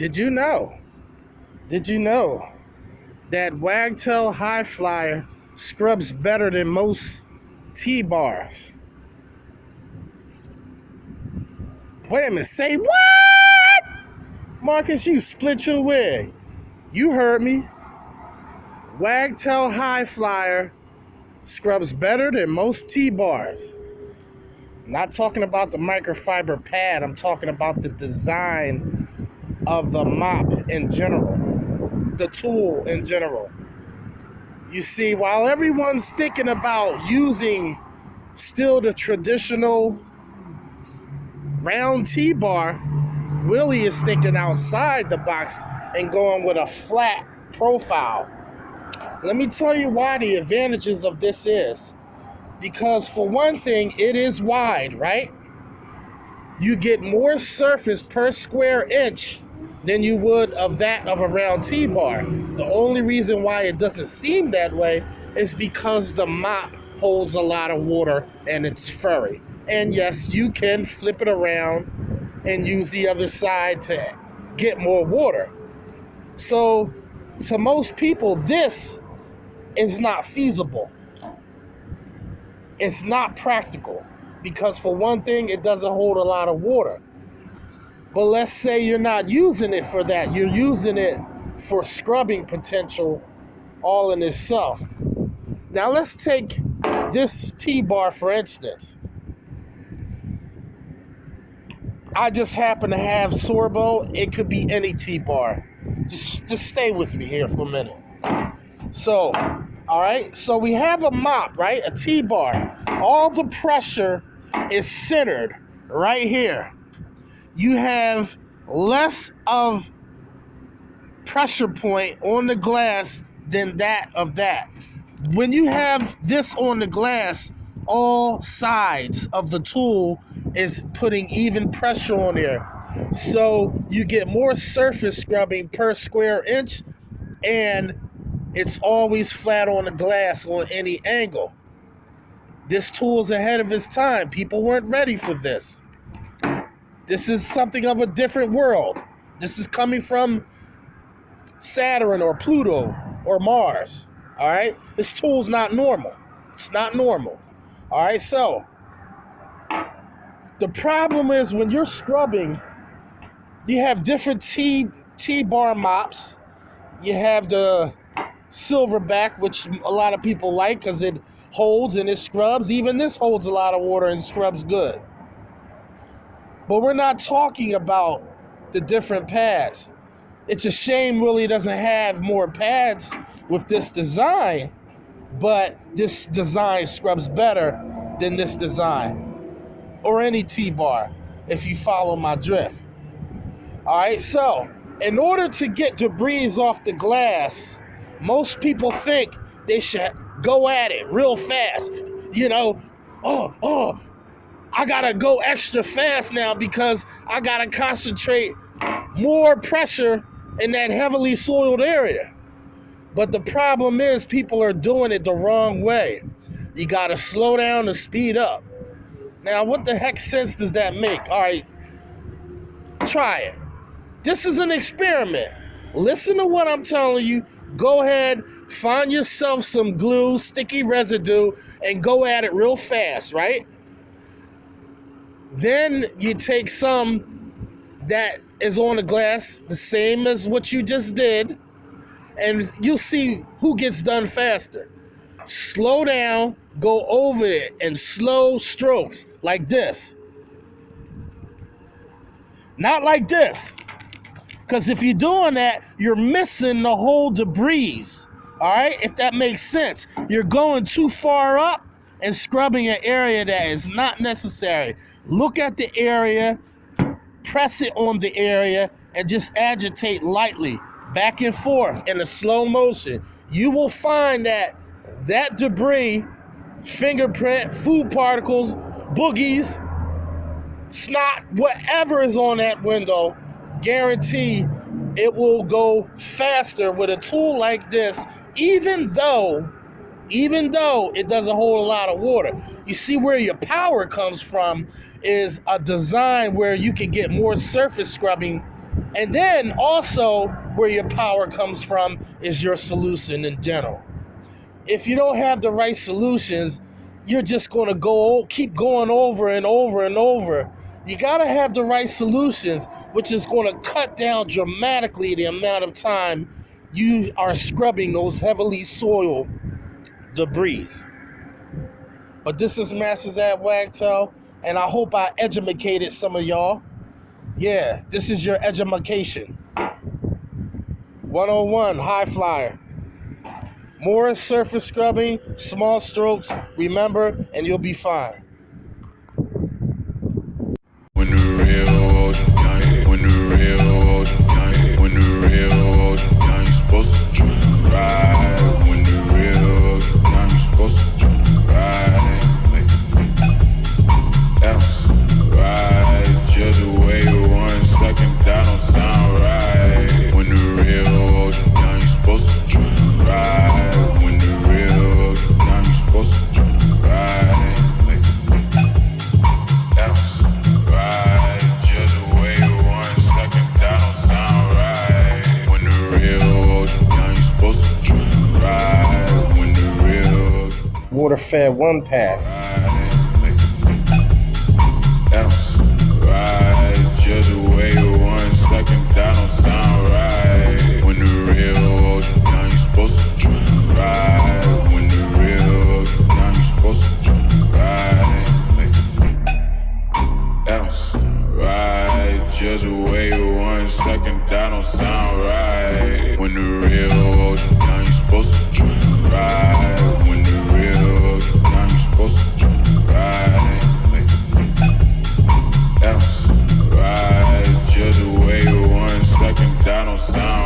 Did you know? Did you know that Wagtail High Flyer scrubs better than most T-bars? Wait a minute, say what? Marcus, you split your wig. You heard me. Wagtail High Flyer scrubs better than most T-bars. I'm not talking about the microfiber pad. I'm talking about the design of the mop in general, the tool in general. You see, while everyone's thinking about using still the traditional round T-bar, Willie is thinking outside the box and going with a flat profile. Let me tell you why the advantages of this is. Because for one thing, it is wide, right? You get more surface per square inch than you would of that of a round T-bar. The only reason why it doesn't seem that way is because the mop holds a lot of water and it's furry. And yes, you can flip it around and use the other side to get more water. So to most people, this is not feasible. It's not practical because for one thing, it doesn't hold a lot of water. But let's say you're not using it for that. You're using it for scrubbing potential all in itself. Now let's take this T-bar for instance. I just happen to have Sorbo. It could be any T-bar. Just stay with me here for a minute. So, all right. So we have a mop, right? A T-bar. All the pressure is centered right here. You have less of pressure point on the glass than that of that. When you have this on the glass, all sides of the tool is putting even pressure on there. So you get more surface scrubbing per square inch, and it's always flat on the glass on any angle. This tool is ahead of its time. People weren't ready for this. This is something of a different world. This is coming from Saturn or Pluto or Mars. All right? This tool's not normal. It's not normal. All right? So the problem is when you're scrubbing, you have different T-bar mops. You have the silverback, which a lot of people like because it holds and it scrubs. Even this holds a lot of water and scrubs good. But we're not talking about the different pads. It's a shame Willie doesn't have more pads with this design, but this design scrubs better than this design or any T-bar, if you follow my drift. All right, so in order to get debris off the glass, most people think they should go at it real fast. You know, I gotta go extra fast now because I gotta concentrate more pressure in that heavily soiled area. But the problem is people are doing it the wrong way. You gotta slow down to speed up. Now, what the heck sense does that make? All right, try it. This is an experiment. Listen to what I'm telling you. Go ahead, find yourself some glue, sticky residue, and go at it real fast, right? Then you take some that is on the glass, the same as what you just did, and you'll see who gets done faster. Slow down, go over it in slow strokes, like this. Not like this. Because if you're doing that, you're missing the whole debris. All right? If that makes sense. You're going too far up and scrubbing an area that is not necessary. Look at the area, press it on the area, and just agitate lightly back and forth in a slow motion. You will find that debris, fingerprint, food particles, boogies, snot, whatever is on that window, guarantee it will go faster with a tool like this, even though it doesn't hold a lot of water. You see where your power comes from is a design where you can get more surface scrubbing And then also where your power comes from is your solution in general. If you don't have the right solutions, you're just going to keep going over and over and over. You got to have the right solutions, which is going to cut down dramatically the amount of time you are scrubbing those heavily soiled debris. But this is Masters at Wagtail, and I hope I educated some of y'all. Yeah, this is your education. 101, high flyer. More surface scrubbing, small strokes, remember, and you'll be fine. When the real when the real when the real now you supposed to try to ride. When the real now you supposed to try to ride. Else ride just wait 1 second, that don't sound right. When the real now you supposed to try to ride. When the real now you supposed to try to ride. Else ride just wait 1 second, that don't sound right. When the real now you supposed to try to ride. When the real Water fed one pass. Else ride just wait 1 second, that don't sound right. When the real now you supposed to try to ride. When the real now you supposed to try to ride. Else ride just wait 1 second, that don't sound right. When the real now you supposed to try to ride. When the real now you supposed to try to ride. Else ride just wait 1 second, that don't sound